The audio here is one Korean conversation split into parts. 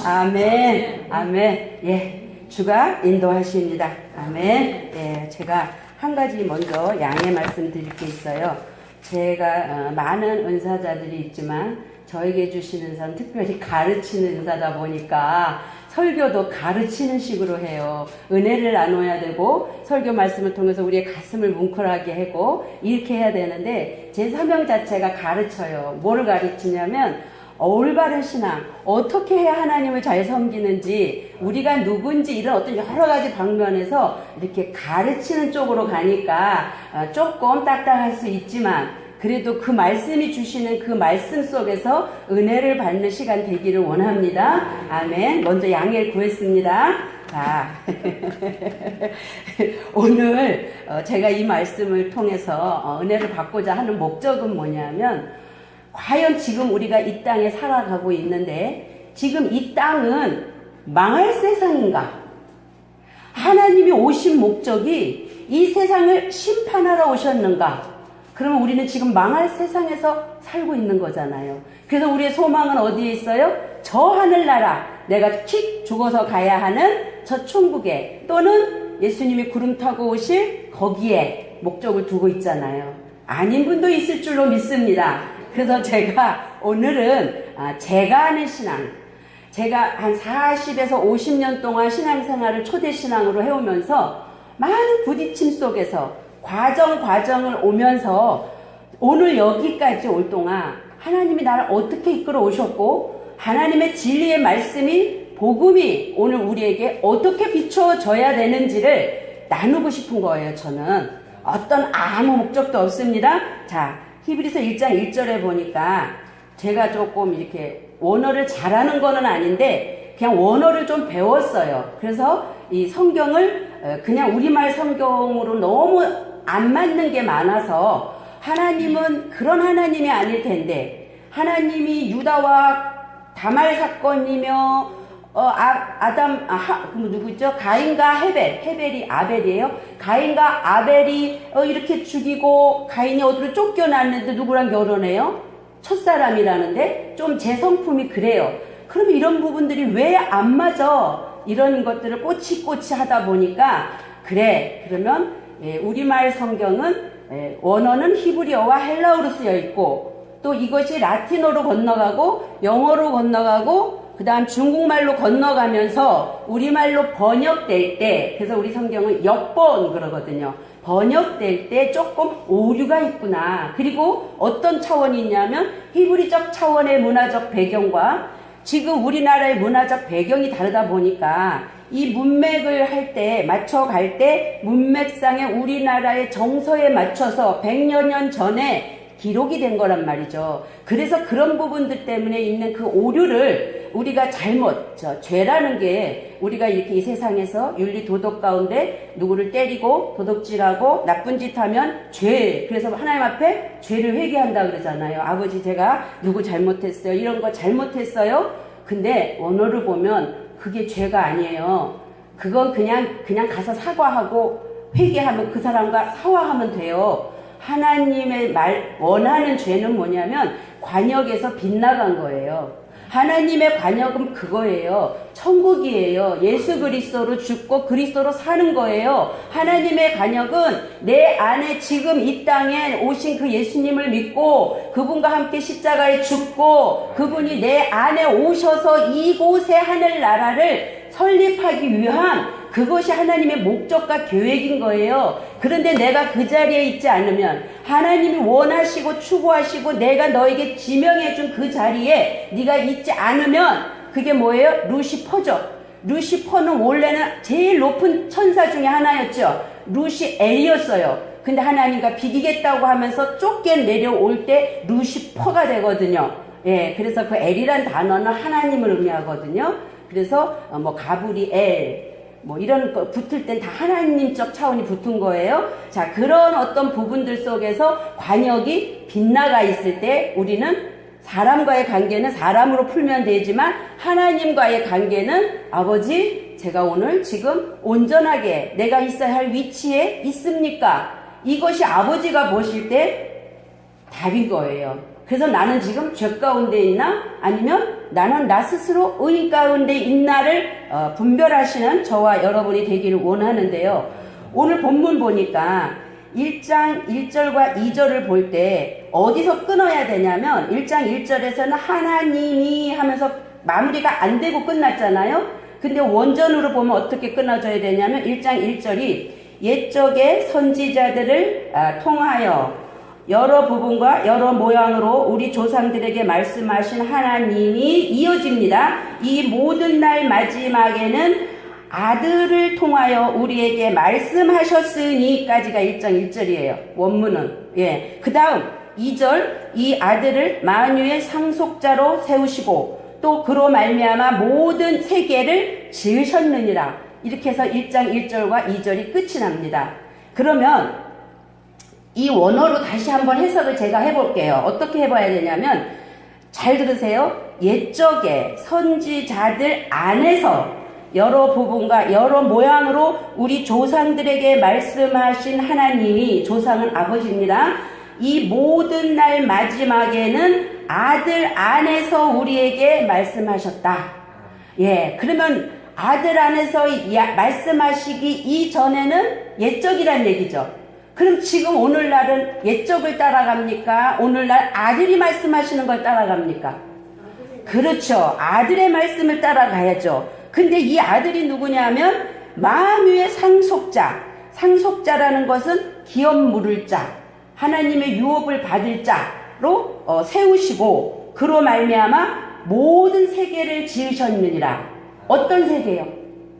아멘. 아멘. 예. 주가 인도하십니다. 아멘. 예. 제가 한 가지 먼저 양해 말씀드릴 게 있어요. 제가 많은 은사자들이 있지만 저에게 주시는 은사는 특별히 가르치는 은사다 보니까 설교도 가르치는 식으로 해요. 은혜를 나눠야 되고 설교 말씀을 통해서 우리의 가슴을 뭉클하게 하고 이렇게 해야 되는데 제 사명 자체가 가르쳐요. 뭐를 가르치냐면 올바른 신앙, 어떻게 해야 하나님을 잘 섬기는지, 우리가 누군지 이런 어떤 여러 가지 방면에서 이렇게 가르치는 쪽으로 가니까 조금 딱딱할 수 있지만 그래도 그 말씀이 주시는 그 말씀 속에서 은혜를 받는 시간 되기를 원합니다. 아멘. 먼저 양해를 구했습니다. 자, 오늘 제가 이 말씀을 통해서 은혜를 받고자 하는 목적은 뭐냐면 과연 지금 우리가 이 땅에 살아가고 있는데 지금 이 땅은 망할 세상인가? 하나님이 오신 목적이 이 세상을 심판하러 오셨는가? 그러면 우리는 지금 망할 세상에서 살고 있는 거잖아요. 그래서 우리의 소망은 어디에 있어요? 저 하늘나라, 내가 킥 죽어서 가야 하는 저 천국에, 또는 예수님이 구름 타고 오실 거기에 목적을 두고 있잖아요. 아닌 분도 있을 줄로 믿습니다. 그래서 제가 오늘은 제가 하는 신앙, 제가 한 40에서 50년 동안 신앙생활을 초대신앙으로 해오면서 많은 부딪힘 속에서 과정을 오면서 오늘 여기까지 올 동안 하나님이 나를 어떻게 이끌어 오셨고 하나님의 진리의 말씀이 복음이 오늘 우리에게 어떻게 비춰져야 되는지를 나누고 싶은 거예요. 저는 어떤 아무 목적도 없습니다. 자, 히브리서 1장 1절에 보니까 제가 조금 이렇게 원어를 잘하는 거는 아닌데 그냥 원어를 좀 배웠어요. 그래서 이 성경을 그냥 우리말 성경으로 너무 안 맞는 게 많아서 하나님은 그런 하나님이 아닐 텐데 하나님이 유다와 다말 사건이며 누구죠? 가인과 헤벨이 아벨이에요. 가인과 아벨이 이렇게 죽이고 가인이 어디로 쫓겨났는데 누구랑 결혼해요? 첫사람이라는데 좀 제 성품이 그래요. 그러면 이런 부분들이 왜 안 맞아? 이런 것들을 꼬치꼬치 하다 보니까 그래, 그러면 우리말 성경은 원어는 히브리어와 헬라어로 쓰여 있고 또 이것이 라틴어로 건너가고 영어로 건너가고 그 다음 중국말로 건너가면서 우리말로 번역될 때, 그래서 우리 성경은 역번 그러거든요. 번역될 때 조금 오류가 있구나. 그리고 어떤 차원이 있냐면 히브리적 차원의 문화적 배경과 지금 우리나라의 문화적 배경이 다르다 보니까 이 문맥을 할 때, 맞춰갈 때 문맥상에 우리나라의 정서에 맞춰서 100여 년 전에 기록이 된 거란 말이죠. 그래서 그런 부분들 때문에 있는 그 오류를 우리가 죄라는 게 우리가 이렇게 이 세상에서 윤리 도덕 가운데 누구를 때리고 도덕질하고 나쁜 짓 하면 죄. 그래서 하나님 앞에 죄를 회개한다 그러잖아요. 아버지 제가 누구 잘못했어요. 이런 거 잘못했어요. 근데 원어를 보면 그게 죄가 아니에요. 그건 그냥 가서 사과하고 회개하면 그 사람과 사화하면 돼요. 하나님의 원하는 죄는 뭐냐면 관역에서 빗나간 거예요. 하나님의 관역은 그거예요. 천국이에요. 예수 그리스도로 죽고 그리스도로 사는 거예요. 하나님의 관역은 내 안에 지금 이 땅에 오신 그 예수님을 믿고 그분과 함께 십자가에 죽고 그분이 내 안에 오셔서 이곳의 하늘나라를 설립하기 위한 그것이 하나님의 목적과 계획인 거예요. 그런데 내가 그 자리에 있지 않으면 하나님이 원하시고 추구하시고 내가 너에게 지명해 준 그 자리에 네가 있지 않으면 그게 뭐예요? 루시퍼죠. 루시퍼는 원래는 제일 높은 천사 중에 하나였죠. 루시엘이었어요. 근데 하나님과 비기겠다고 하면서 쫓겨 내려올 때 루시퍼가 되거든요. 예, 그래서 그 엘이란 단어는 하나님을 의미하거든요. 그래서 가브리엘 이런 거 붙을 땐 다 하나님적 차원이 붙은 거예요. 자, 그런 어떤 부분들 속에서 관역이 빗나가 있을 때 우리는 사람과의 관계는 사람으로 풀면 되지만 하나님과의 관계는 아버지, 제가 오늘 지금 온전하게 내가 있어야 할 위치에 있습니까? 이것이 아버지가 보실 때 답인 거예요. 그래서 나는 지금 죄 가운데 있나? 아니면 나는 나 스스로 의인 가운데 있나를 분별하시는 저와 여러분이 되기를 원하는데요. 오늘 본문 보니까 1장 1절과 2절을 볼 때 어디서 끊어야 되냐면 1장 1절에서는 하나님이 하면서 마무리가 안 되고 끝났잖아요. 근데 원전으로 보면 어떻게 끊어져야 되냐면 1장 1절이 옛적의 선지자들을 통하여 여러 부분과 여러 모양으로 우리 조상들에게 말씀하신 하나님이 이어집니다. 이 모든 날 마지막에는 아들을 통하여 우리에게 말씀하셨으니까지가 1장 1절이에요. 원문은. 예. 그 다음 2절 이 아들을 만유의 상속자로 세우시고 또 그로 말미암아 모든 세계를 지으셨느니라. 이렇게 해서 1장 1절과 2절이 끝이 납니다. 그러면 이 원어로 다시 한번 해석을 제가 해볼게요. 어떻게 해봐야 되냐면 잘 들으세요. 옛적의 선지자들 안에서 여러 부분과 여러 모양으로 우리 조상들에게 말씀하신 하나님이, 조상은 아버지입니다. 이 모든 날 마지막에는 아들 안에서 우리에게 말씀하셨다. 예, 그러면 아들 안에서 말씀하시기 이전에는 옛적이란 얘기죠. 그럼 지금 오늘날은 옛적을 따라갑니까? 오늘날 아들이 말씀하시는 걸 따라갑니까? 그렇죠. 아들의 말씀을 따라가야죠. 근데 이 아들이 누구냐면 만유의 상속자. 상속자라는 것은 기업 물을 자, 하나님의 유업을 받을 자로 세우시고 그로 말미암아 모든 세계를 지으셨느니라. 어떤 세계요?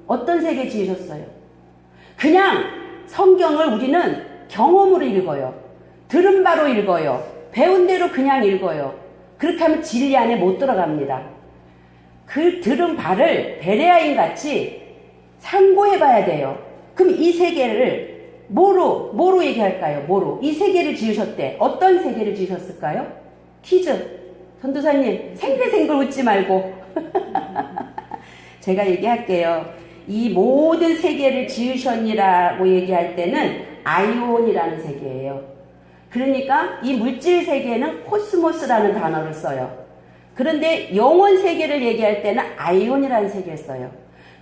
어떤 세계 지으셨어요? 그냥 성경을 우리는 경험으로 읽어요. 들은 바로 읽어요. 배운 대로 그냥 읽어요. 그렇게 하면 진리 안에 못 들어갑니다. 그 들은 바를 베레아인 같이 상고해 봐야 돼요. 그럼 이 세계를 뭐로 얘기할까요? 뭐로? 이 세계를 지으셨대. 어떤 세계를 지으셨을까요? 퀴즈. 전도사님 생글생글 웃지 말고 제가 얘기할게요. 이 모든 세계를 지으셨니라고 얘기할 때는 아이온이라는 세계예요. 그러니까 이 물질 세계는 코스모스라는 단어를 써요. 그런데 영혼 세계를 얘기할 때는 아이온이라는 세계를 써요.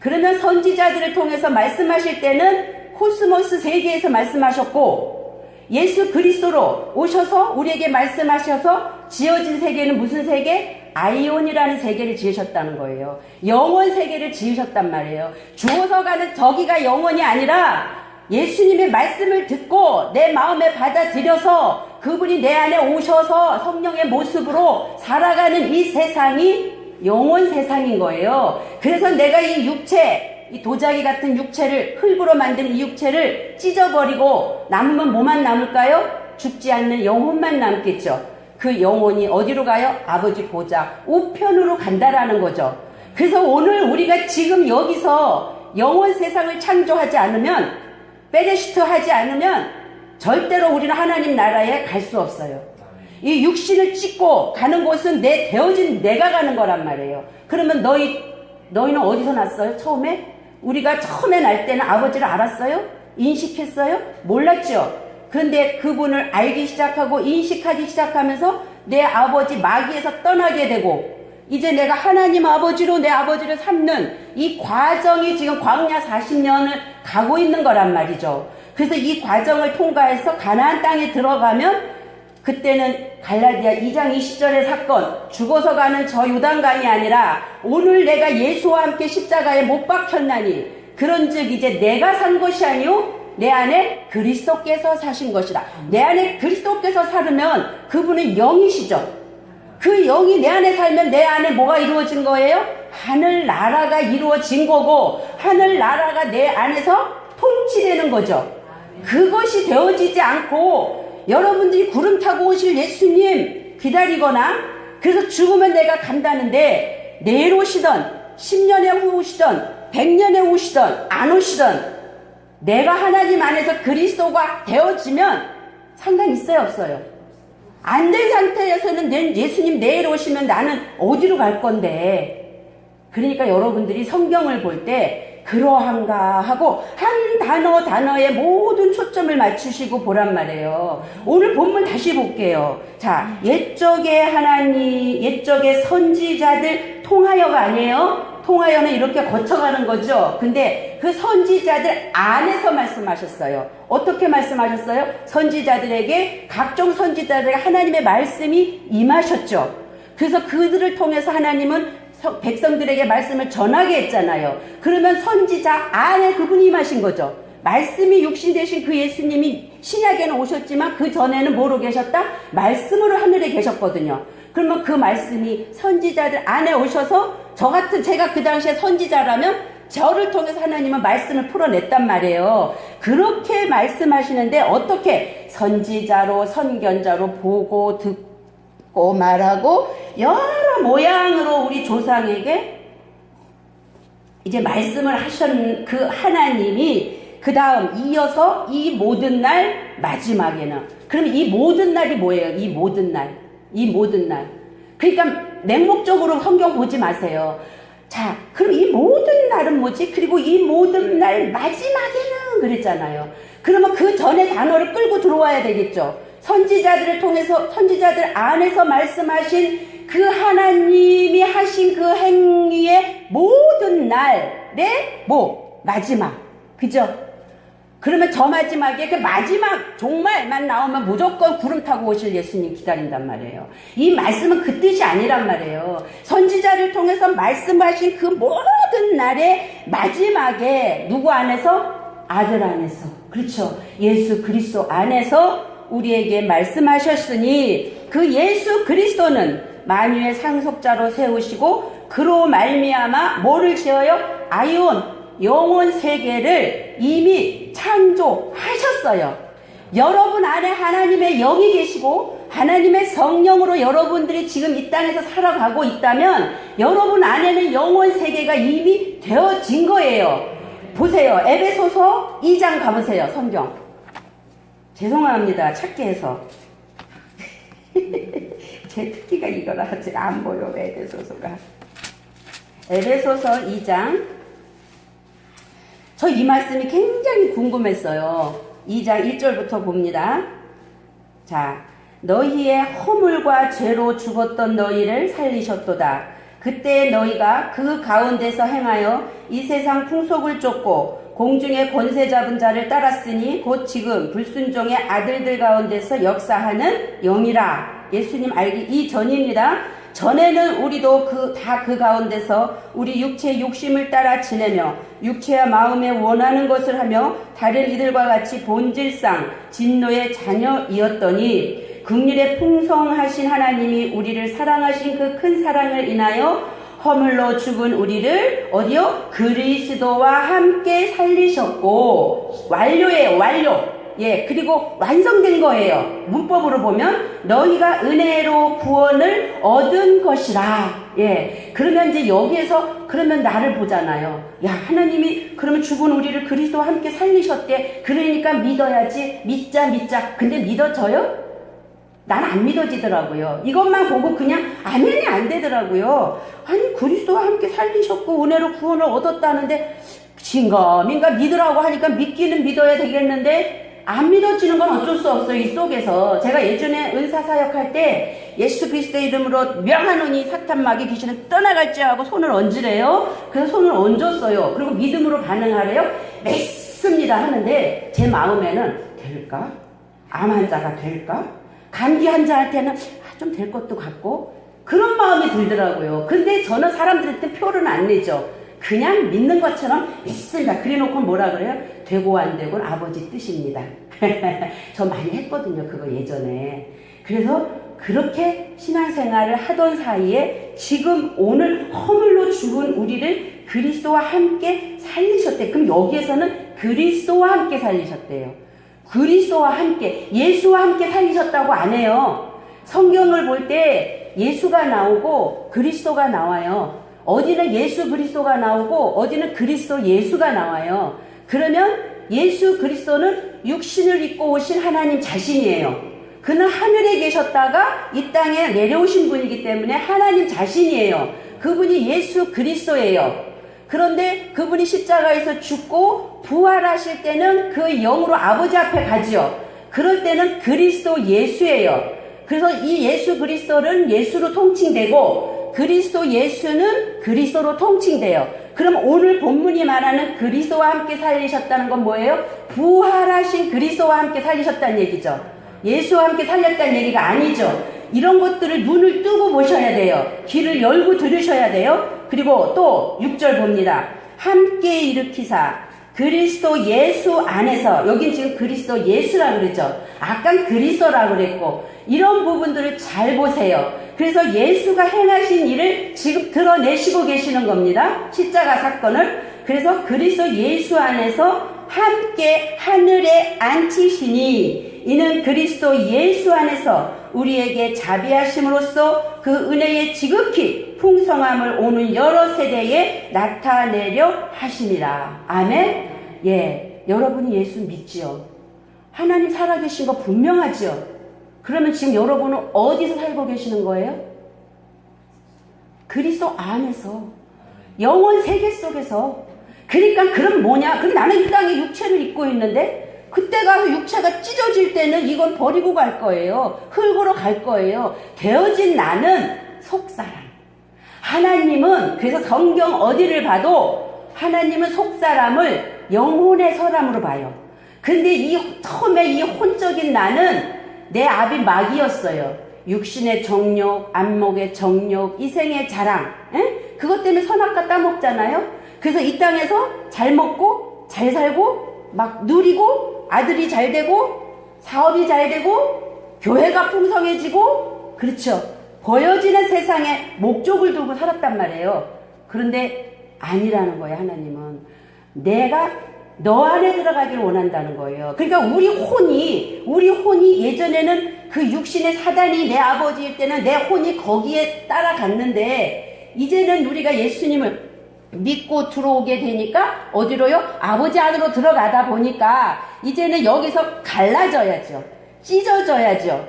그러면 선지자들을 통해서 말씀하실 때는 코스모스 세계에서 말씀하셨고 예수 그리스도로 오셔서 우리에게 말씀하셔서 지어진 세계는 무슨 세계? 아이온이라는 세계를 지으셨다는 거예요. 영혼 세계를 지으셨단 말이에요. 죽어서 가는 저기가 영혼이 아니라 예수님의 말씀을 듣고 내 마음에 받아들여서 그분이 내 안에 오셔서 성령의 모습으로 살아가는 이 세상이 영혼 세상인 거예요. 그래서 내가 이 육체, 이 도자기 같은 육체를, 흙으로 만든 이 육체를 찢어버리고 남으면 뭐만 남을까요? 죽지 않는 영혼만 남겠죠. 그 영혼이 어디로 가요? 아버지 보좌 우편으로 간다라는 거죠. 그래서 오늘 우리가 지금 여기서 영혼 세상을 창조하지 않으면, 베레시트 하지 않으면 절대로 우리는 하나님 나라에 갈 수 없어요. 이 육신을 찢고 가는 곳은 되어진 내가 가는 거란 말이에요. 그러면 너희는 어디서 났어요? 처음에? 우리가 처음에 날 때는 아버지를 알았어요? 인식했어요? 몰랐죠? 그런데 그분을 알기 시작하고 인식하기 시작하면서 내 아버지 마귀에서 떠나게 되고 이제 내가 하나님 아버지로 내 아버지를 삼는 이 과정이 지금 광야 40년을 가고 있는 거란 말이죠. 그래서 이 과정을 통과해서 가나안 땅에 들어가면 그때는 갈라디아 2장 20절의 사건, 죽어서 가는 저 요단강이 아니라 오늘 내가 예수와 함께 십자가에 못 박혔나니 그런즉 이제 내가 산 것이 아니요 내 안에 그리스도께서 사신 것이다. 내 안에 그리스도께서 살으면 그분은 영이시죠. 그 영이 내 안에 살면 내 안에 뭐가 이루어진 거예요? 하늘나라가 이루어진 거고 하늘나라가 내 안에서 통치되는 거죠. 그것이 되어지지 않고 여러분들이 구름 타고 오실 예수님 기다리거나 그래서 죽으면 내가 간다는데 내일 오시던 10년에 오시던 100년에 오시던 안 오시던 내가 하나님 안에서 그리스도가 되어지면 상관 있어요 없어요? 안 된 상태에서는 예수님 내일 오시면 나는 어디로 갈 건데. 그러니까 여러분들이 성경을 볼 때 그러한가 하고 한 단어에 모든 초점을 맞추시고 보란 말이에요. 오늘 본문 다시 볼게요. 자, 옛적의 하나님, 옛적의 선지자들 통하여가 아니에요. 통하여는 이렇게 거쳐가는 거죠. 근데 그 선지자들 안에서 말씀하셨어요. 어떻게 말씀하셨어요? 선지자들에게, 각종 선지자들에게 하나님의 말씀이 임하셨죠. 그래서 그들을 통해서 하나님은 백성들에게 말씀을 전하게 했잖아요. 그러면 선지자 안에 그분이 임하신 거죠. 말씀이 육신 되신 그 예수님이 신약에는 오셨지만 그 전에는 뭐로 계셨다? 말씀으로 하늘에 계셨거든요. 그러면 그 말씀이 선지자들 안에 오셔서 제가 그 당시에 선지자라면 저를 통해서 하나님은 말씀을 풀어냈단 말이에요. 그렇게 말씀하시는데 어떻게? 선지자로, 선견자로 보고 듣고 말하고 여러 모양으로 우리 조상에게 이제 말씀을 하신 그 하나님이 그 다음 이어서 이 모든 날 마지막에는, 그러면 이 모든 날이 뭐예요? 이 모든 날. 그러니까 맹목적으로 성경 보지 마세요. 자, 그럼 이 모든 날은 뭐지? 그리고 이 모든 날 마지막에는 그랬잖아요. 그러면 그 전에 단어를 끌고 들어와야 되겠죠. 선지자들을 통해서, 선지자들 안에서 말씀하신 그 하나님이 하신 그 행위의 모든 날의 마지막. 그죠? 그러면 저 마지막에 그 마지막 종말만 나오면 무조건 구름 타고 오실 예수님 기다린단 말이에요. 이 말씀은 그 뜻이 아니란 말이에요. 선지자를 통해서 말씀하신 그 모든 날의 마지막에 누구 안에서? 아들 안에서. 그렇죠. 예수 그리스도 안에서 우리에게 말씀하셨으니 그 예수 그리스도는 만유의 상속자로 세우시고 그로 말미암아 뭐를 지어요? 아이온 영원 세계를 이미 창조하셨어요. 여러분 안에 하나님의 영이 계시고 하나님의 성령으로 여러분들이 지금 이 땅에서 살아가고 있다면 여러분 안에는 영원 세계가 이미 되어진 거예요. 보세요. 에베소서 2장 가보세요. 성경. 죄송합니다. 찾게 해서. 제 특기가 이거라 제가 안 보여. 에베소서가. 에베소서 2장. 저 이 말씀이 굉장히 궁금했어요. 2장 1절부터 봅니다. 자, 너희의 허물과 죄로 죽었던 너희를 살리셨도다. 그때 너희가 그 가운데서 행하여 이 세상 풍속을 쫓고 공중의 권세 잡은 자를 따랐으니 곧 지금 불순종의 아들들 가운데서 역사하는 영이라. 예수님 알기 이전입니다. 전에는 우리도 다 그 가운데서 우리 육체의 욕심을 따라 지내며 육체와 마음에 원하는 것을 하며 다른 이들과 같이 본질상 진노의 자녀이었더니 긍휼에 풍성하신 하나님이 우리를 사랑하신 그 큰 사랑을 인하여 허물로 죽은 우리를 어디요? 그리스도와 함께 살리셨고. 완료예요. 완료. 예, 그리고 완성된 거예요. 문법으로 보면 너희가 은혜로 구원을 얻은 것이라. 예, 그러면 이제 여기에서 그러면 나를 보잖아요. 야, 하나님이 그러면 죽은 우리를 그리스도와 함께 살리셨대. 그러니까 믿어야지. 믿자. 근데 믿어져요? 난 안 믿어지더라고요. 이것만 보고 그냥 아멘이 안 되더라고요. 아니, 그리스도와 함께 살리셨고 은혜로 구원을 얻었다는데 진가민가 믿으라고 하니까 믿기는 믿어야 되겠는데 안 믿어지는 건 어쩔 수 없어요. 이 속에서 제가 예전에 은사 사역할 때 예수 그리스도의 이름으로 명하노니 사탄 마귀 귀신은 떠나갈지 하고 손을 얹으래요. 그래서 손을 얹었어요. 그리고 믿음으로 반응하래요. 믿습니다 하는데 제 마음에는 될까? 암 환자가 될까? 감기 환자한테는 좀 될 것도 같고 그런 마음이 들더라고요. 근데 저는 사람들한테 표를 안 내죠. 그냥 믿는 것처럼 믿습니다. 그래놓고 뭐라 그래요? 되고 안 되고는 아버지 뜻입니다. 저 많이 했거든요. 그거 예전에. 그래서 그렇게 신앙생활을 하던 사이에 지금 오늘 허물로 죽은 우리를 그리스도와 함께 살리셨대. 그럼 여기에서는 그리스도와 함께 살리셨대요. 그리스도와 함께, 예수와 함께 살리셨다고 안 해요. 성경을 볼 때 예수가 나오고 그리스도가 나와요. 어디는 예수 그리스도가 나오고 어디는 그리스도 예수가 나와요. 그러면 예수 그리스도는 육신을 입고 오신 하나님 자신이에요. 그는 하늘에 계셨다가 이 땅에 내려오신 분이기 때문에 하나님 자신이에요. 그분이 예수 그리스도예요. 그런데 그분이 십자가에서 죽고 부활하실 때는 그 영으로 아버지 앞에 가지요. 그럴 때는 그리스도 예수예요. 그래서 이 예수 그리스도는 예수로 통칭되고 그리스도 예수는 그리스도로 통칭돼요. 그럼 오늘 본문이 말하는 그리스도와 함께 살리셨다는 건 뭐예요? 부활하신 그리스도와 함께 살리셨다는 얘기죠. 예수와 함께 살렸다는 얘기가 아니죠. 이런 것들을 눈을 뜨고 보셔야 돼요. 귀를 열고 들으셔야 돼요. 그리고 또 6절 봅니다. 함께 일으키사 그리스도 예수 안에서, 여긴 지금 그리스도 예수라고 그러죠. 아까 그리스도라고 그랬고, 이런 부분들을 잘 보세요. 그래서 예수가 행하신 일을 지금 드러내시고 계시는 겁니다. 십자가 사건을. 그래서 그리스도 예수 안에서 함께 하늘에 앉히시니 이는 그리스도 예수 안에서 우리에게 자비하심으로써 그 은혜의 지극히 풍성함을 오는 여러 세대에 나타내려 하심이라. 아멘. 예, 여러분이 예수 믿지요? 하나님 살아계신 거 분명하지요? 그러면 지금 여러분은 어디서 살고 계시는 거예요? 그리스도 안에서, 영원 세계 속에서. 그러니까 그럼 뭐냐? 그럼 나는 이 땅에 육체를 입고 있는데 그때 가서 육체가 찢어질 때는 이건 버리고 갈 거예요. 흙으로 갈 거예요. 되어진 나는 속사람. 하나님은, 그래서 성경 어디를 봐도 하나님은 속사람을 영혼의 사람으로 봐요. 근데 처음에 이 혼적인 나는 내 앞이 마귀였어요. 육신의 정욕, 안목의 정욕, 이생의 자랑. 에? 그것 때문에 선악과 따먹잖아요. 그래서 이 땅에서 잘 먹고 잘 살고 막 누리고 아들이 잘 되고 사업이 잘 되고 교회가 풍성해지고, 그렇죠. 보여지는 세상에 목적을 두고 살았단 말이에요. 그런데 아니라는 거예요. 하나님은 내가 너 안에 들어가기를 원한다는 거예요. 그러니까 우리 혼이 예전에는 그 육신의 사단이 내 아버지일 때는 내 혼이 거기에 따라갔는데, 이제는 우리가 예수님을 믿고 들어오게 되니까 어디로요? 아버지 안으로 들어가다 보니까 이제는 여기서 갈라져야죠. 찢어져야죠.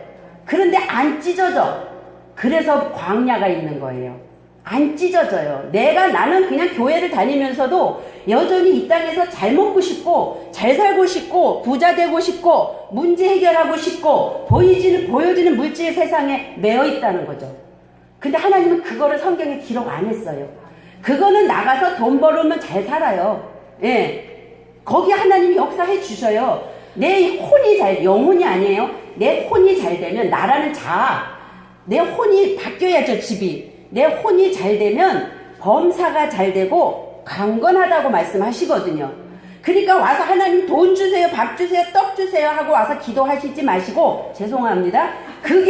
그런데 안 찢어져. 그래서 광야가 있는 거예요. 안 찢어져요. 나는 그냥 교회를 다니면서도 여전히 이 땅에서 잘 먹고 싶고 잘 살고 싶고 부자 되고 싶고 문제 해결하고 싶고 보여지는 물질 세상에 매여 있다는 거죠. 근데 하나님은 그거를 성경에 기록 안 했어요. 그거는 나가서 돈 벌으면 잘 살아요. 예. 거기 하나님이 역사해 주셔요. 내 혼이 영혼이 아니에요. 내 혼이 잘 되면, 나라는 내 혼이 바뀌어야죠, 집이. 내 혼이 잘 되면 범사가 잘 되고 강건하다고 말씀하시거든요. 그러니까 와서 하나님 돈 주세요, 밥 주세요, 떡 주세요 하고 와서 기도하시지 마시고, 죄송합니다. 그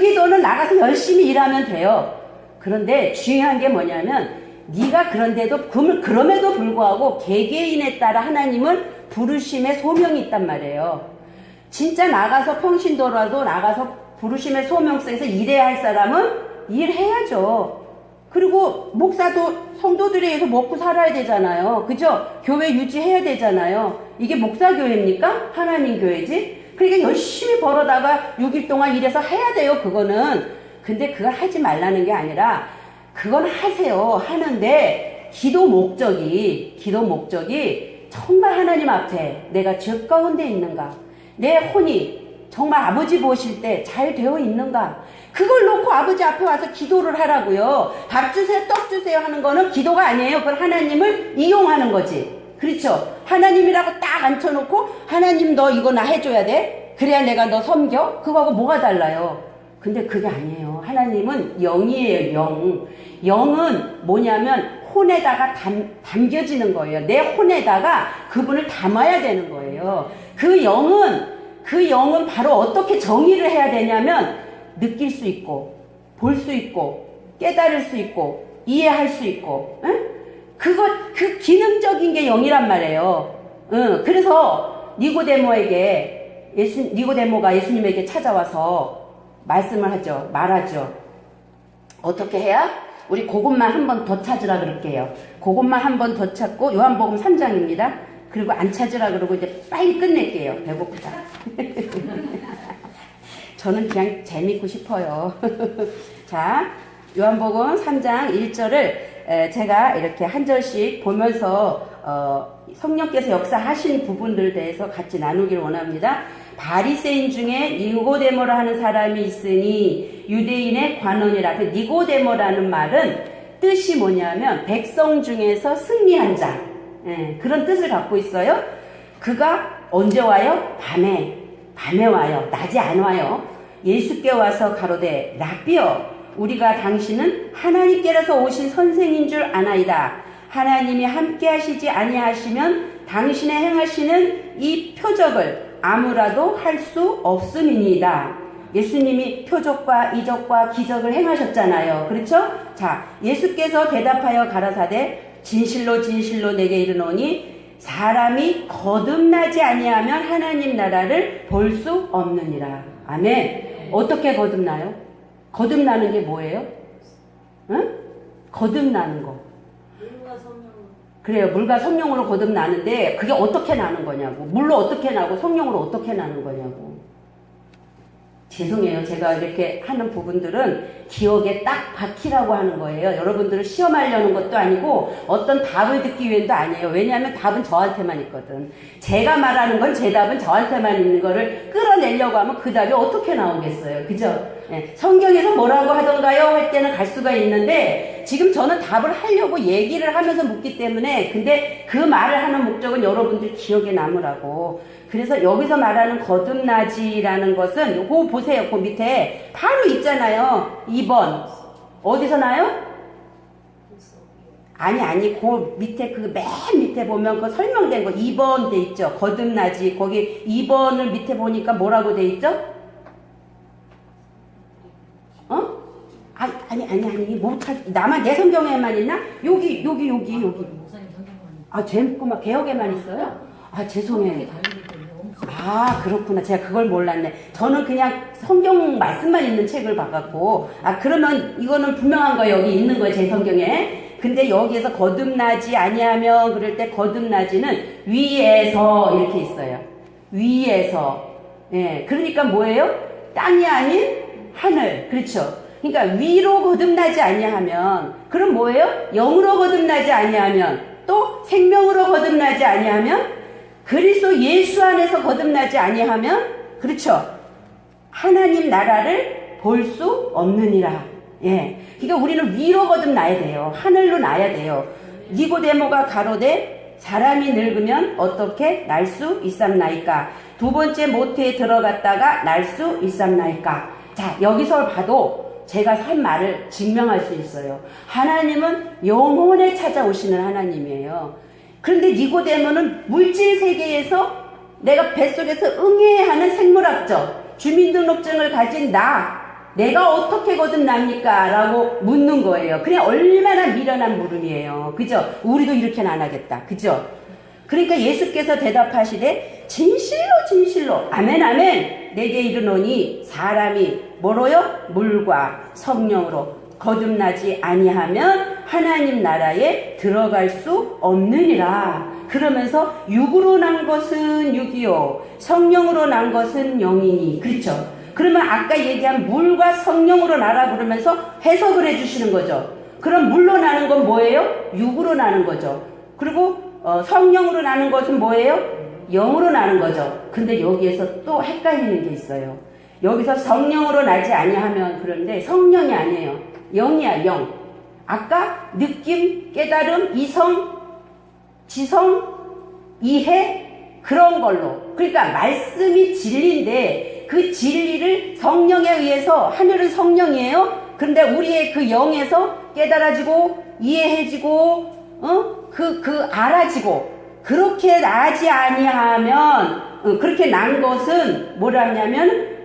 기도는 나가서 열심히 일하면 돼요. 그런데 중요한 게 뭐냐면, 네가 그럼에도 불구하고 개개인에 따라 하나님은 부르심의 소명이 있단 말이에요. 진짜 나가서 평신도라도 나가서 부르심의 소명 속에서 일해야 할 사람은 일해야죠. 그리고 목사도 성도들에 의해서 먹고 살아야 되잖아요. 그죠? 교회 유지해야 되잖아요. 이게 목사교회입니까? 하나님 교회지? 그러니까 열심히 벌어다가 6일 동안 일해서 해야 돼요, 그거는. 근데 그걸 하지 말라는 게 아니라 그건 하세요. 하는데 기도 목적이 정말 하나님 앞에 내가 죄 가운데 있는가, 내 혼이 정말 아버지 보실 때 잘 되어 있는가, 그걸 놓고 아버지 앞에 와서 기도를 하라고요. 밥 주세요, 떡 주세요 하는 거는 기도가 아니에요. 그건 하나님을 이용하는 거지. 그렇죠? 하나님이라고 딱 앉혀놓고 하나님 너 이거 나 해줘야 돼? 그래야 내가 너 섬겨? 그거하고 뭐가 달라요? 근데 그게 아니에요. 하나님은 영이에요, 영. 영은 뭐냐면 혼에다가 담겨지는 거예요. 내 혼에다가 그분을 담아야 되는 거예요. 그 영은 바로 어떻게 정의를 해야 되냐면, 느낄 수 있고, 볼 수 있고, 깨달을 수 있고, 이해할 수 있고, 응? 그 기능적인 게 영이란 말이에요. 응. 그래서 니고데모가 예수님에게 찾아와서 말하죠. 어떻게 해야? 우리 그것만 한 번 더 찾으라 그럴게요. 그것만 한 번 더 찾고, 요한복음 3장입니다. 그리고 안 찾으라 그러고 이제 빨리 끝낼게요. 배고프다. 저는 그냥 재밌고 싶어요. 자, 요한복음 3장 1절을 제가 이렇게 한 절씩 보면서 성령께서 역사하신 부분들 대해서 같이 나누기를 원합니다. 바리새인 중에 니고데모라 하는 사람이 있으니 유대인의 관원이라. 그 니고데모라는 말은 뜻이 뭐냐면 백성 중에서 승리한 자, 그런 뜻을 갖고 있어요. 그가 언제 와요? 밤에 와요. 낮에 안 와요. 예수께 와서 가로되 라삐여, 우리가 당신은 하나님께로서 오신 선생인 줄 아나이다. 하나님이 함께 하시지 아니하시면 당신의 행하시는 이 표적을 아무라도 할 수 없음이니이다. 예수님이 표적과 이적과 기적을 행하셨잖아요. 그렇죠? 자, 예수께서 대답하여 가라사대 진실로 진실로 내게 이르노니 사람이 거듭나지 아니하면 하나님 나라를 볼 수 없느니라. 아멘. 어떻게 거듭나요? 거듭나는 게 뭐예요? 응? 거듭나는 거. 물과 성령. 그래요. 물과 성령으로 거듭나는데 그게 어떻게 나는 거냐고. 물로 어떻게 나고 성령으로 어떻게 나는 거냐고. 죄송해요. 제가 이렇게 하는 부분들은 기억에 딱 박히라고 하는 거예요. 여러분들을 시험하려는 것도 아니고 어떤 답을 듣기 위해도 아니에요. 왜냐하면 답은 저한테만 있거든. 제가 말하는 건 제 답은 저한테만 있는 거를 끌어내려고 하면 그 답이 어떻게 나오겠어요. 그죠? 네. 성경에서 뭐라고 하던가요? 할 때는 갈 수가 있는데 지금 저는 답을 하려고 얘기를 하면서 묻기 때문에 근데 그 말을 하는 목적은 여러분들 기억에 남으라고. 그래서 여기서 말하는 거듭나지라는 것은 요거 보세요. 그 밑에 바로 있잖아요. 2번. 어디서 나요? 아니 그 밑에 그 맨 밑에 보면 그 설명된 거 2번 돼 있죠. 거듭나지. 거기 2번을 밑에 보니까 뭐라고 돼 있죠? 아니 못할 나만 내 성경에만 있나? 여기 아 제목만 개혁에만 있어요? 아 죄송해요. 아 그렇구나. 제가 그걸 몰랐네. 저는 그냥 성경 말씀만 있는 책을 봐갖고 아 그러면 이거는 분명한 거 여기 있는 거예요. 제 성경에. 근데 여기에서 거듭나지 아니하면 그럴 때 거듭나지는 위에서 이렇게 있어요. 위에서. 예. 그러니까 뭐예요? 땅이 아닌 하늘. 그렇죠. 그러니까 위로 거듭나지 아니하면 그럼 뭐예요? 영으로 거듭나지 아니하면 또 생명으로 거듭나지 아니하면 그리스도 예수 안에서 거듭나지 아니하면 그렇죠. 하나님 나라를 볼 수 없느니라. 예. 그러니까 우리는 위로 거듭나야 돼요. 하늘로 나야 돼요. 니고데모가 가로되 사람이 늙으면 어떻게 날 수 있삼나이까? 두 번째 모태에 들어갔다가 날 수 있삼나이까? 자, 여기서 봐도 제가 한 말을 증명할 수 있어요. 하나님은 영혼에 찾아오시는 하나님이에요. 그런데 니고데모는 물질 세계에서 내가 뱃속에서 응해야 하는 생물학적 주민등록증을 가진 내가 어떻게 거듭납니까? 라고 묻는 거예요. 그냥 얼마나 미련한 물음이에요. 그죠? 우리도 이렇게는 안 하겠다. 그죠? 그러니까 예수께서 대답하시되 진실로 아멘 내게 이르노니 사람이 뭐로요? 물과 성령으로 거듭나지 아니하면 하나님 나라에 들어갈 수 없느니라. 그러면서 육으로 난 것은 육이요 성령으로 난 것은 영이니. 그렇죠? 그러면 아까 얘기한 물과 성령으로 나라 그러면서 해석을 해주시는 거죠. 그럼 물로 나는 건 뭐예요? 육으로 나는 거죠. 그리고 성령으로 나는 것은 뭐예요? 영으로 나는 거죠. 근데 여기에서 또 헷갈리는 게 있어요. 여기서 성령으로 나지 아니하면 그런데 성령이 아니에요. 영이야, 영. 아까 느낌, 깨달음, 이성, 지성, 이해 그런 걸로. 그러니까 말씀이 진리인데 그 진리를 성령에 의해서 하늘은 성령이에요. 그런데 우리의 그 영에서 깨달아지고 이해해지고 알아지고 그렇게 나지 아니하면 그렇게 난 것은 뭐라냐면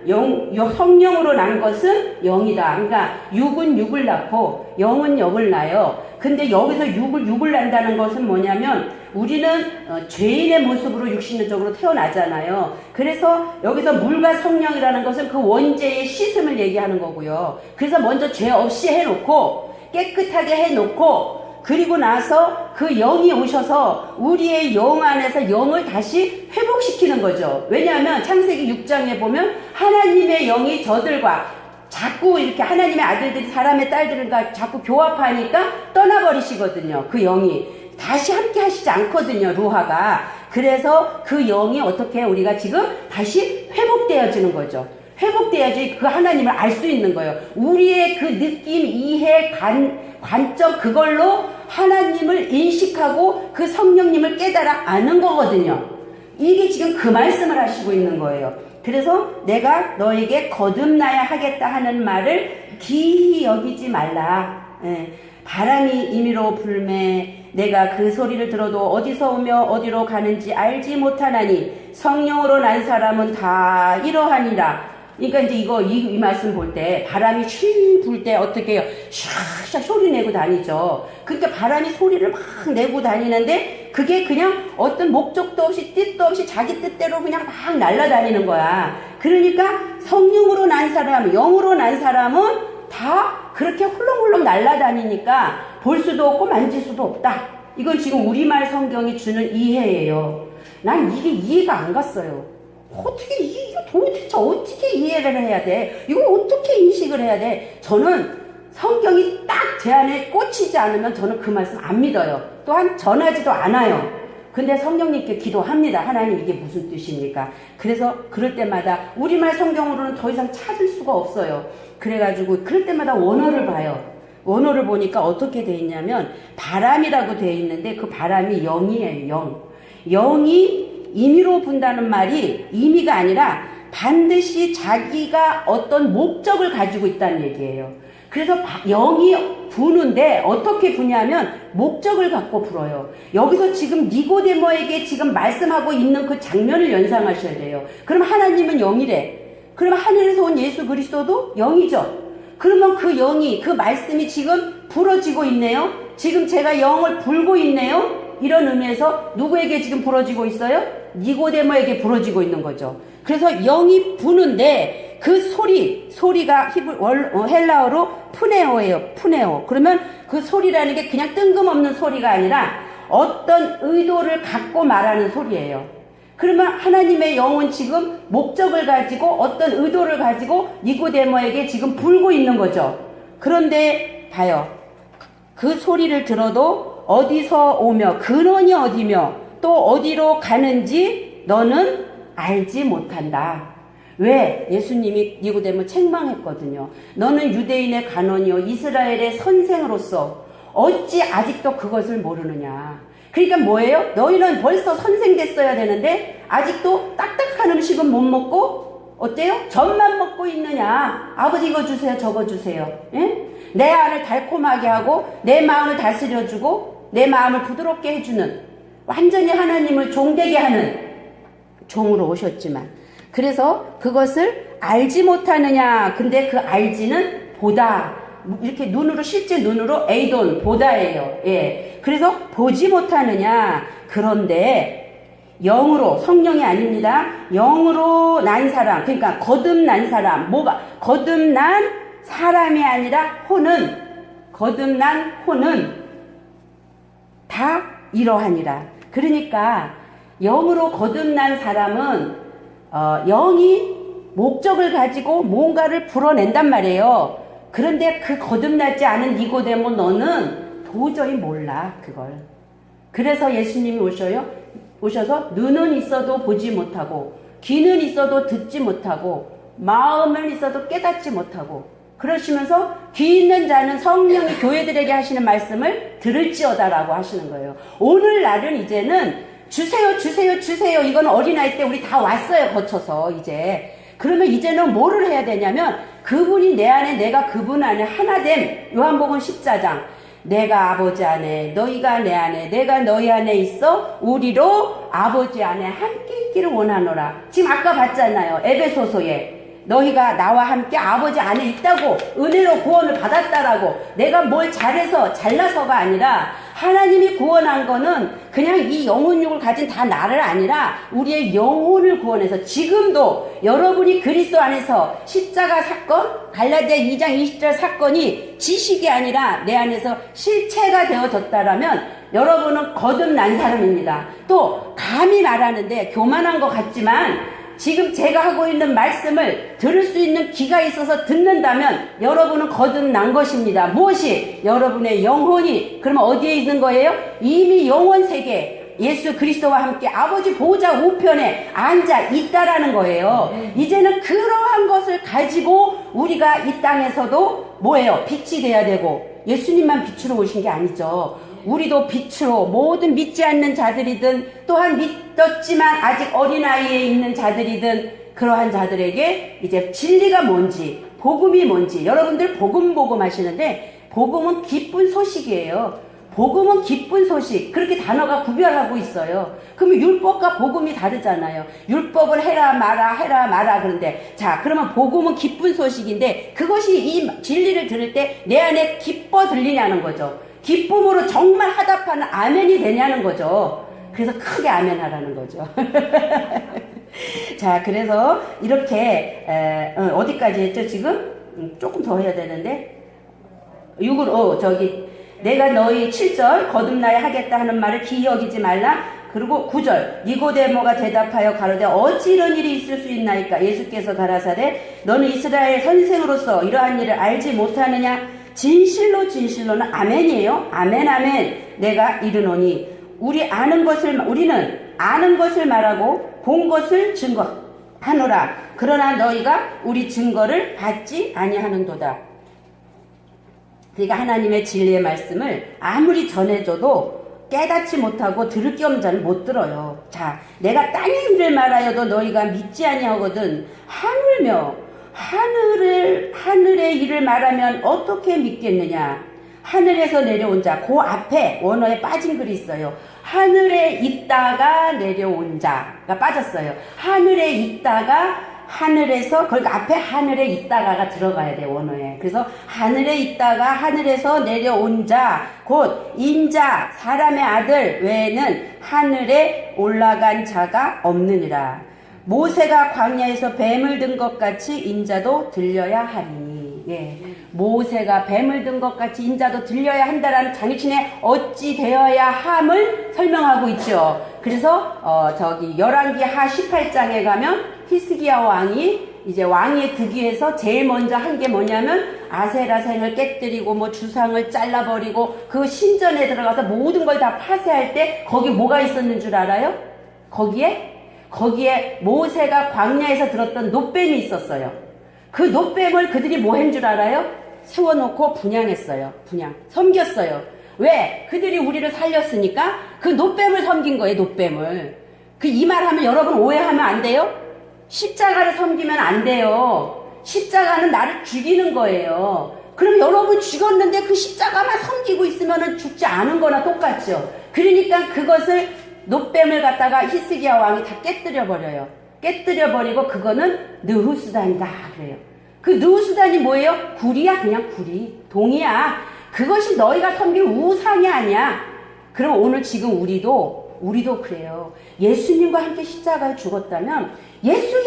성령으로 난 것은 영이다. 그러니까 육은 육을 낳고 영은 영을 낳아요. 근데 여기서 육을 낳는다는 것은 뭐냐면 우리는 죄인의 모습으로 육신적으로 태어나잖아요. 그래서 여기서 물과 성령이라는 것은 그 원죄의 씻음을 얘기하는 거고요. 그래서 먼저 죄 없이 해놓고 깨끗하게 해놓고 그리고 나서 그 영이 오셔서 우리의 영 안에서 영을 다시 회복시키는 거죠. 왜냐하면 창세기 6장에 보면 하나님의 영이 저들과 자꾸 이렇게 하나님의 아들들이 사람의 딸들과 자꾸 교합하니까 떠나버리시거든요. 그 영이 다시 함께 하시지 않거든요. 루하가. 그래서 그 영이 어떻게 우리가 지금 다시 회복되어지는 거죠. 회복돼야지 그 하나님을 알 수 있는 거예요. 우리의 그 느낌, 이해, 관점 그걸로 하나님을 인식하고 그 성령님을 깨달아 아는 거거든요. 이게 지금 그 말씀을 하시고 있는 거예요. 그래서 내가 너에게 거듭나야 하겠다 하는 말을 기히 여기지 말라. 바람이 임의로 불매 내가 그 소리를 들어도 어디서 오며 어디로 가는지 알지 못하나니 성령으로 난 사람은 다 이러하니라. 그러니까 이제 이 말씀 볼 때 바람이 쉴 불 때 어떻게 해요? 샥샥 소리 내고 다니죠. 그러니까 바람이 소리를 막 내고 다니는데 그게 그냥 어떤 목적도 없이 뜻도 없이 자기 뜻대로 그냥 막 날아다니는 거야. 그러니까 성령으로 난 사람, 영으로 난 사람은 다 그렇게 훌렁훌렁 날아다니니까 볼 수도 없고 만질 수도 없다. 이건 지금 우리말 성경이 주는 이해예요. 난 이게 이해가 안 갔어요. 이거 도대체 어떻게 이해를 해야 돼? 이걸 어떻게 인식을 해야 돼? 저는 성경이 딱 제 안에 꽂히지 않으면 저는 그 말씀 안 믿어요. 또한 전하지도 않아요. 근데 성령님께 기도합니다. 하나님 이게 무슨 뜻입니까? 그래서 그럴 때마다 우리말 성경으로는 더 이상 찾을 수가 없어요. 그래가지고 그럴 때마다 원어를 봐요. 원어를 보니까 어떻게 돼 있냐면 바람이라고 돼 있는데 그 바람이 영이에요. 영. 영이 임의로 분다는 말이 임의가 아니라 반드시 자기가 어떤 목적을 가지고 있다는 얘기예요. 그래서 영이 부는데 어떻게 부냐면 목적을 갖고 불어요. 여기서 지금 니고데모에게 지금 말씀하고 있는 그 장면을 연상하셔야 돼요. 그럼 하나님은 영이래. 그럼 하늘에서 온 예수 그리스도도 영이죠. 그러면 그 영이 그 말씀이 지금 불어지고 있네요. 지금 제가 영을 불고 있네요. 이런 의미에서 누구에게 지금 불어지고 있어요? 니고데모에게 불어지고 있는 거죠. 그래서 영이 부는데 그 소리가 헬라어로 푸네오예요. 푸네오. 그러면 그 소리라는 게 그냥 뜬금없는 소리가 아니라 어떤 의도를 갖고 말하는 소리예요. 그러면 하나님의 영은 지금 목적을 가지고 어떤 의도를 가지고 니고데모에게 지금 불고 있는 거죠. 그런데 봐요. 그 소리를 들어도 어디서 오며 근원이 어디며 또 어디로 가는지 너는 알지 못한다. 왜? 예수님이 니고데모 책망했거든요. 너는 유대인의 간원이요 이스라엘의 선생으로서 어찌 아직도 그것을 모르느냐. 그러니까 뭐예요? 너희는 벌써 선생 됐어야 되는데 아직도 딱딱한 음식은 못 먹고 어때요? 젖만 먹고 있느냐. 아버지 이거 주세요 저거 주세요. 예? 내 안을 달콤하게 하고 내 마음을 다스려주고 내 마음을 부드럽게 해주는 완전히 하나님을 종되게 하는 종으로 오셨지만 그래서 그것을 알지 못하느냐. 근데 그 알지는 보다. 이렇게 눈으로 실제 눈으로 에이돈 보다예요. 예. 그래서 보지 못하느냐. 그런데 영으로 성령이 아닙니다. 영으로 난 사람 그러니까 거듭난 사람 뭐가 거듭난 사람이 아니라 거듭난 혼은 다 이러하니라. 그러니까 영으로 거듭난 사람은 영이 목적을 가지고 뭔가를 불어낸단 말이에요. 그런데 그 거듭나지 않은 니고데모 너는 도저히 몰라 그걸. 그래서 예수님이 오셔서 눈은 있어도 보지 못하고 귀는 있어도 듣지 못하고 마음은 있어도 깨닫지 못하고 그러시면서 귀 있는 자는 성령이 교회들에게 하시는 말씀을 들을지어다라고 하시는 거예요. 오늘날은 이제는 주세요 이건 어린아이 때 우리 다 왔어요 거쳐서 이제. 그러면 이제는 뭐를 해야 되냐면 그분이 내 안에 내가 그분 안에 하나됨. 요한복음 14장 내가 아버지 안에 너희가 내 안에 내가 너희 안에 있어 우리로 아버지 안에 함께 있기를 원하노라. 지금 아까 봤잖아요. 에베소서에 너희가 나와 함께 아버지 안에 있다고 은혜로 구원을 받았다라고. 내가 뭘 잘해서 잘나서가 아니라 하나님이 구원한 거는 그냥 이 영혼육을 가진 다 나를 아니라 우리의 영혼을 구원해서 지금도 여러분이 그리스도 안에서 십자가 사건 갈라디아 2장 20절 사건이 지식이 아니라 내 안에서 실체가 되어졌다라면 여러분은 거듭난 사람입니다. 또 감히 말하는데 교만한 것 같지만 지금 제가 하고 있는 말씀을 들을 수 있는 귀가 있어서 듣는다면 여러분은 거듭난 것입니다. 무엇이? 여러분의 영혼이. 그러면 어디에 있는 거예요? 이미 영원 세계 예수 그리스도와 함께 아버지 보좌 우편에 앉아 있다라는 거예요. 이제는 그러한 것을 가지고 우리가 이 땅에서도 뭐예요? 빛이 돼야 되고, 예수님만 빛으로 오신 게 아니죠. 우리도 빛으로, 모든 믿지 않는 자들이든 또한 믿었지만 아직 어린아이에 있는 자들이든 그러한 자들에게 이제 진리가 뭔지, 복음이 뭔지. 여러분들 복음 하시는데 복음은 기쁜 소식이에요. 복음은 기쁜 소식. 그렇게 단어가 구별하고 있어요. 그러면 율법과 복음이 다르잖아요. 율법은 해라 마라 그런데, 자, 그러면 복음은 기쁜 소식인데 그것이 이 진리를 들을 때 내 안에 기뻐 들리냐는 거죠. 기쁨으로 정말 화답하는 아멘이 되냐는 거죠. 그래서 크게 아멘 하라는 거죠. 자, 그래서 이렇게 어디까지 했죠 지금? 조금 더 해야 되는데 6으로 내가 너희 7절 거듭나야 하겠다 하는 말을 기이 여기지 말라. 그리고 9절 니고데모가 대답하여 가로되 어찌 이런 일이 있을 수 있나이까. 예수께서 가라사대 너는 이스라엘 선생으로서 이러한 일을 알지 못하느냐. 진실로 진실로는 아멘이에요. 아멘 아멘. 내가 이르노니 우리는 아는 것을 말하고 본 것을 증거하노라. 그러나 너희가 우리 증거를 받지 아니하는도다. 그러니까 하나님의 진리의 말씀을 아무리 전해줘도 깨닫지 못하고 들을 게 없는 자는 못 들어요. 자, 내가 땅의 일을 말하여도 너희가 믿지 아니하거든. 하물며 하늘의 일을 말하면 어떻게 믿겠느냐. 하늘에서 내려온 자, 그 앞에 원어에 빠진 글이 있어요. 하늘에 있다가 내려온 자가 빠졌어요. 하늘에 있다가 하늘에서, 그러니까 앞에 하늘에 있다가가 들어가야 돼, 원어에. 그래서 하늘에 있다가 하늘에서 내려온 자, 곧 인자, 사람의 아들 외에는 하늘에 올라간 자가 없느니라. 모세가 광야에서 뱀을 든 것 같이 인자도 들려야 하리니. 예. 모세가 뱀을 든 것 같이 인자도 들려야 한다라는 장애친의 어찌 되어야 함을 설명하고 있죠. 그래서 열왕기 하 18장에 가면 히스기야 왕이 이제 왕위에 드기 위해서 제일 먼저 한 게 뭐냐면 아세라생을 깨뜨리고 뭐 주상을 잘라버리고 그 신전에 들어가서 모든 걸 다 파쇄할 때 거기 뭐가 있었는 줄 알아요? 거기에 모세가 광야에서 들었던 놋뱀이 있었어요. 그 놋뱀을 그들이 뭐 한 줄 알아요? 세워놓고 분양했어요. 섬겼어요. 왜? 그들이 우리를 살렸으니까 그 놋뱀을 섬긴 거예요. 놋뱀을. 이 말 하면 여러분 오해하면 안 돼요? 십자가를 섬기면 안 돼요. 십자가는 나를 죽이는 거예요. 그럼 여러분 죽었는데 그 십자가만 섬기고 있으면 죽지 않은 거나 똑같죠. 그러니까 그것을 놋뱀을 갖다가 히스기야 왕이 다 깨뜨려버려요. 깨뜨려버리고 그거는 느후수단이다 그래요. 그 느후수단이 뭐예요? 구리야. 그냥 구리. 동이야. 그것이 너희가 섬길 우상이 아니야. 그럼 오늘 지금 우리도 그래요. 예수님과 함께 십자가에 죽었다면 예수.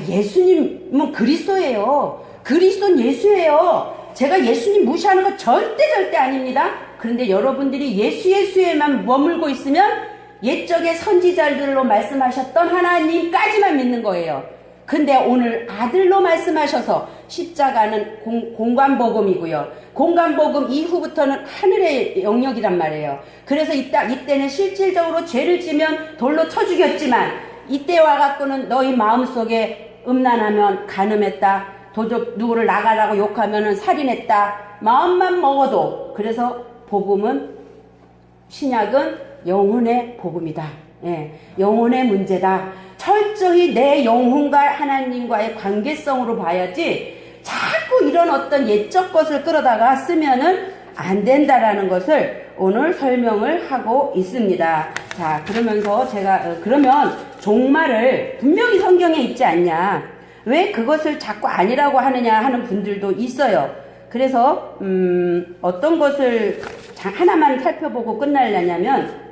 예수님은 그리스도예요. 그리스도는 예수예요. 제가 예수님 무시하는 거 절대 아닙니다. 그런데 여러분들이 예수에만 머물고 있으면 옛적의 선지자들로 말씀하셨던 하나님까지만 믿는 거예요. 근데 오늘 아들로 말씀하셔서 십자가는 공관복음이고요. 공관복음 이후부터는 하늘의 영역이란 말이에요. 그래서 이때는 실질적으로 죄를 지면 돌로 쳐 죽였지만 이때 와갖고는 너희 마음속에 음란하면 간음했다. 도적 누구를 나가라고 욕하면은 살인했다. 마음만 먹어도. 그래서 복음은, 신약은 영혼의 복음이다. 예, 영혼의 문제다. 철저히 내 영혼과 하나님과의 관계성으로 봐야지 자꾸 이런 어떤 옛적 것을 끌어다가 쓰면은 안 된다라는 것을 오늘 설명을 하고 있습니다. 자, 그러면서 제가 그러면 종말을 분명히 성경에 있지 않냐, 왜 그것을 자꾸 아니라고 하느냐 하는 분들도 있어요. 그래서 어떤 것을 하나만 살펴보고 끝날려냐면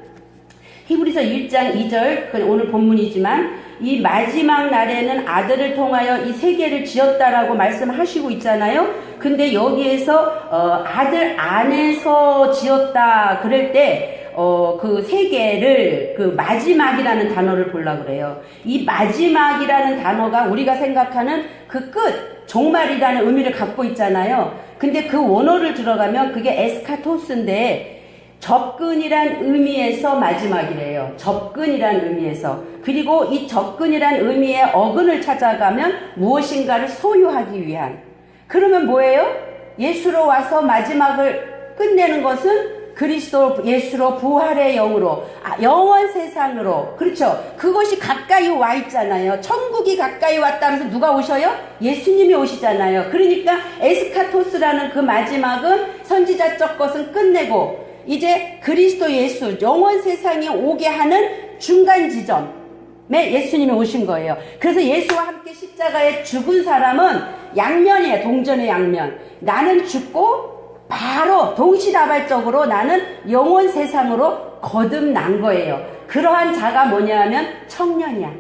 히브리서 1장 2절, 오늘 본문이지만 이 마지막 날에는 아들을 통하여 이 세계를 지었다라고 말씀하시고 있잖아요. 근데 여기에서 아들 안에서 지었다 그럴 때 그 세계를 그 마지막이라는 단어를 보려고 그래요. 이 마지막이라는 단어가 우리가 생각하는 그 끝, 종말이라는 의미를 갖고 있잖아요. 근데 그 원어를 들어가면 그게 에스카토스인데 접근이란 의미에서 마지막이래요. 접근이란 의미에서. 그리고 이 접근이란 의미의 어근을 찾아가면 무엇인가를 소유하기 위한. 그러면 뭐예요? 예수로 와서 마지막을 끝내는 것은 그리스도 예수로 부활의 영으로 영원 세상으로. 그렇죠. 그것이 가까이 와 있잖아요. 천국이 가까이 왔다면서 누가 오셔요? 예수님이 오시잖아요. 그러니까 에스카토스라는 그 마지막은 선지자적 것은 끝내고 이제 그리스도 예수 영원 세상에 오게 하는 중간 지점에 예수님이 오신 거예요. 그래서 예수와 함께 십자가에 죽은 사람은 양면이에요. 동전의 양면. 나는 죽고 바로 동시다발적으로 나는 영원 세상으로 거듭난 거예요. 그러한 자가 뭐냐 하면 청년이야.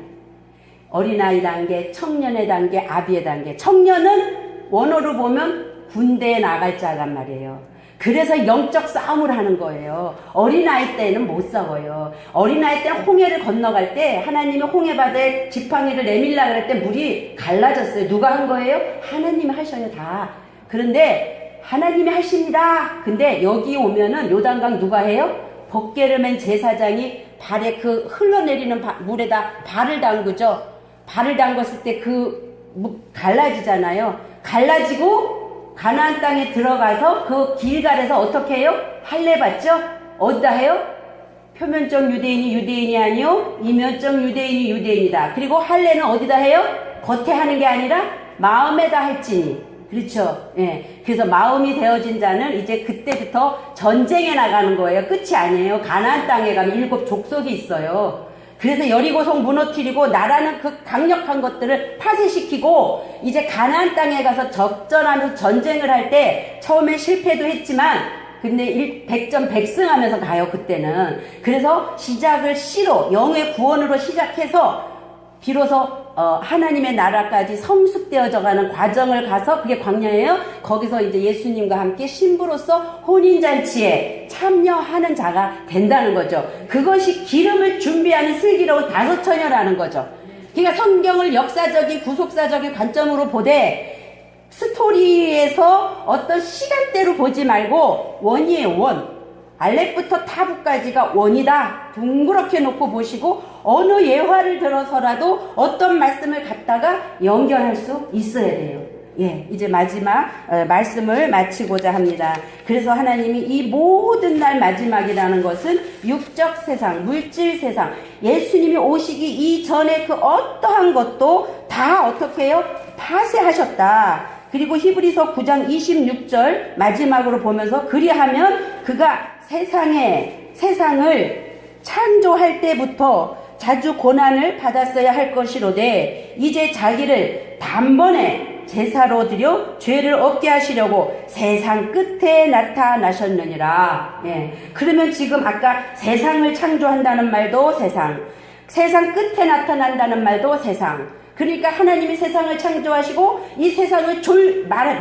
어린아이 단계, 청년의 단계, 아비의 단계. 청년은 원어로 보면 군대에 나갈 자란 말이에요. 그래서 영적 싸움을 하는 거예요. 어린아이 때는 못 싸워요. 어린아이 때는 홍해를 건너갈 때 하나님이 홍해바다에 지팡이를 내밀라 그럴 때 물이 갈라졌어요. 누가 한 거예요? 하나님이 하셔요 다. 그런데 하나님이 하십니다. 근데 여기 오면은 요단강 누가 해요? 법궤를 맨 제사장이 발에 그 흘러내리는 물에다 발을 담그죠. 발을 담갔을 때 그 갈라지잖아요. 갈라지고 가나안 땅에 들어가서 그 길갈에서 어떻게 해요? 할례 받죠? 어디다 해요? 표면적 유대인이 유대인이 아니요 이면적 유대인이 유대인이다. 그리고 할례는 어디다 해요? 겉에 하는 게 아니라 마음에다 할지니. 그렇죠. 예. 그래서 마음이 되어진 자는 이제 그때부터 전쟁에 나가는 거예요. 끝이 아니에요. 가나안 땅에 가면 7 족속이 있어요. 그래서 여리고성 무너뜨리고 나라는 그 강력한 것들을 파쇄시키고 이제 가나안 땅에 가서 적전하면서 전쟁을 할 때 처음에 실패도 했지만 근데 100전 100승 하면서 가요 그때는. 그래서 시작을 시로 영의 구원으로 시작해서 비로소 하나님의 나라까지 성숙되어져 가는 과정을 가서 그게 광야예요. 거기서 이제 예수님과 함께 신부로서 혼인잔치에 참여하는 자가 된다는 거죠. 그것이 기름을 준비하는 슬기로운 다섯 처녀라는 거죠. 그러니까 성경을 역사적인 구속사적인 관점으로 보되 스토리에서 어떤 시간대로 보지 말고 원이에요. 원. 알렉부터 타부까지가 원이다. 둥그렇게 놓고 보시고 어느 예화를 들어서라도 어떤 말씀을 갖다가 연결할 수 있어야 돼요. 예, 이제 마지막 말씀을 마치고자 합니다. 그래서 하나님이 이 모든 날 마지막이라는 것은 육적 세상, 물질 세상, 예수님이 오시기 이전에 그 어떠한 것도 다 어떻게 해요? 파쇄하셨다. 그리고 히브리서 9장 26절 마지막으로 보면서 그리하면 그가 세상을 창조할 때부터 자주 고난을 받았어야 할 것이로되 이제 자기를 단번에 제사로 드려 죄를 없게 하시려고 세상 끝에 나타나셨느니라. 예. 그러면 지금 아까 세상을 창조한다는 말도 세상 끝에 나타난다는 말도 세상. 그러니까 하나님이 세상을 창조하시고 이 세상을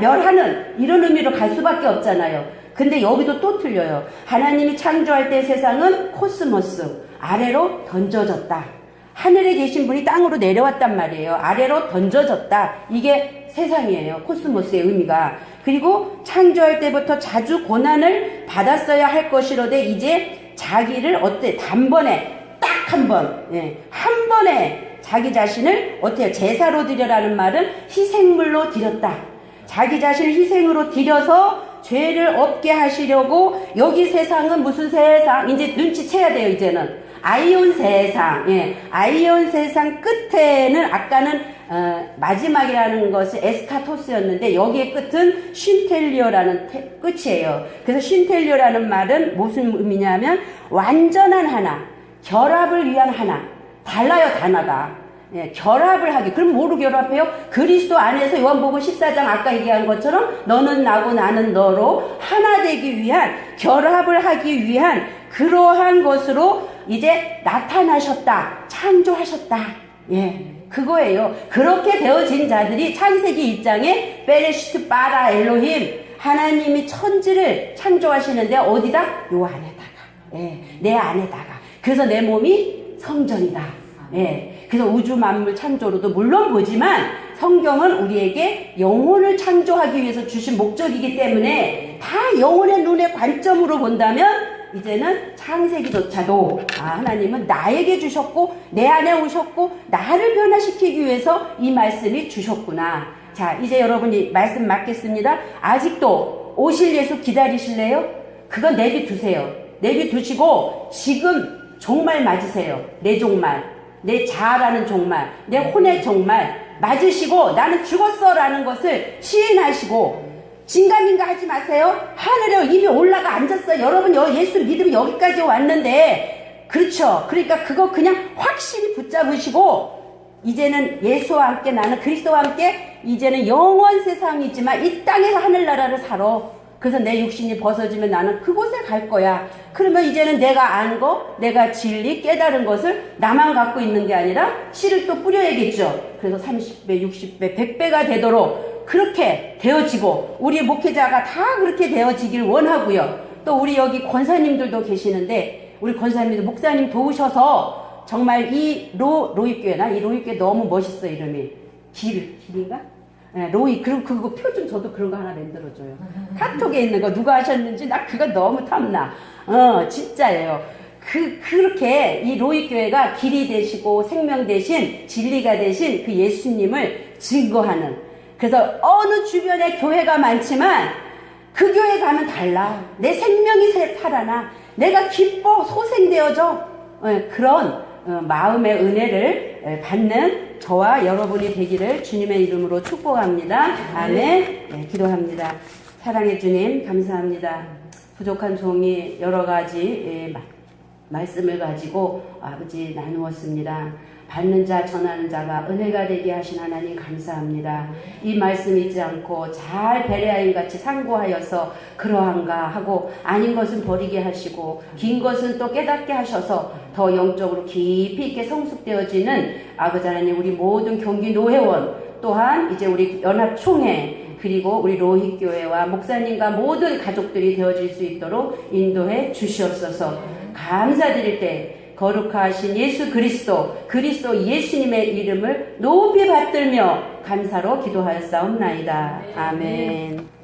멸하는 이런 의미로 갈 수밖에 없잖아요. 근데 여기도 또 틀려요. 하나님이 창조할 때 세상은 코스모스 아래로 던져졌다. 하늘에 계신 분이 땅으로 내려왔단 말이에요. 아래로 던져졌다. 이게 세상이에요. 코스모스의 의미가. 그리고 창조할 때부터 자주 고난을 받았어야 할 것이로되 이제 자기를 단번에 딱 한 번, 한 번에 자기 자신을 제사로 드려라는 말은 희생물로 드렸다. 자기 자신을 희생으로 드려서 죄를 없게 하시려고 여기 세상은 무슨 세상? 이제 눈치채야 돼요, 이제는. 아이온 세상. 아이온 세상 끝에는 아까는 마지막이라는 것이 에스카토스였는데 여기의 끝은 쉰텔리오라는 끝이에요. 그래서 쉰텔리오라는 말은 무슨 의미냐면 완전한 하나, 결합을 위한 하나. 달라요, 단어가. 결합을 하기. 그럼 뭐로 결합해요? 그리스도 안에서 요한복음 14장 아까 얘기한 것처럼 너는 나고 나는 너로 하나 되기 위한, 결합을 하기 위한 그러한 것으로 이제 나타나셨다. 창조하셨다. 그거예요. 그렇게 되어진 자들이 창세기 1장에 베레시트 바라 엘로힘, 하나님이 천지를 창조하시는데 어디다? 요 안에다가. 예, 내 안에다가. 그래서 내 몸이 성전이다. 예, 그래서 우주 만물 창조로도 물론 보지만 성경은 우리에게 영혼을 창조하기 위해서 주신 목적이기 때문에 다 영혼의 눈의 관점으로 본다면 이제는 창세기조차도 하나님은 나에게 주셨고 내 안에 오셨고 나를 변화시키기 위해서 이 말씀이 주셨구나. 자, 이제 여러분이 말씀 맡겠습니다. 아직도 오실 예수 기다리실래요? 그건 내비두세요. 내비두시고 지금 종말 맞으세요. 내 종말, 내 자아라는 종말, 내 혼의 종말 맞으시고 나는 죽었어 라는 것을 시인하시고 진가민가 하지 마세요. 하늘에 이미 올라가 앉았어요. 여러분 예수를 믿으면 여기까지 왔는데, 그렇죠. 그러니까 그거 그냥 확실히 붙잡으시고 이제는 예수와 함께 나는 그리스도와 함께 이제는 영원 세상이지만 이 땅에서 하늘나라를 살아. 그래서 내 육신이 벗어지면 나는 그곳에 갈 거야. 그러면 이제는 내가 안 거, 내가 진리, 깨달은 것을 나만 갖고 있는 게 아니라 씨를 또 뿌려야겠죠. 그래서 30배, 60배, 100배가 되도록 그렇게 되어지고 우리 목회자가 다 그렇게 되어지길 원하고요. 또 우리 여기 권사님들도 계시는데 우리 권사님들, 목사님 도우셔서 정말 이 로이교회나 이 로이교회 너무 멋있어 이름이. 길인가? 네, 로이. 그리고 그거 표 좀 저도 그런 거 하나 만들어줘요. 카톡에 있는 거 누가 하셨는지 나 그거 너무 탐나. 진짜예요. 그렇게 이 로이교회가 길이 되시고 생명 대신 진리가 되신 그 예수님을 증거하는. 그래서 어느 주변에 교회가 많지만 그 교회 가면 달라. 내 생명이 살아나. 내가 기뻐 소생되어져. 그런 마음의 은혜를 받는 저와 여러분이 되기를 주님의 이름으로 축복합니다. 아멘. 네, 기도합니다. 사랑의 주님 감사합니다. 부족한 종이 여러 가지 말씀을 가지고 아버지 나누었습니다. 받는 자 전하는 자가 은혜가 되게 하신 하나님 감사합니다. 이 말씀 잊지 않고 잘 베레아인같이 상고하여서 그러한가 하고 아닌 것은 버리게 하시고 긴 것은 또 깨닫게 하셔서 더 영적으로 깊이 있게 성숙되어지는 아버지 하나님 우리 모든 경기 노회원 또한 이제 우리 연합총회 그리고 우리 로희교회와 목사님과 모든 가족들이 되어질 수 있도록 인도해 주시옵소서. 감사드릴 때 거룩하신 예수 그리스도 예수님의 이름을 높이 받들며 감사로 기도하였사옵나이다. 아멘.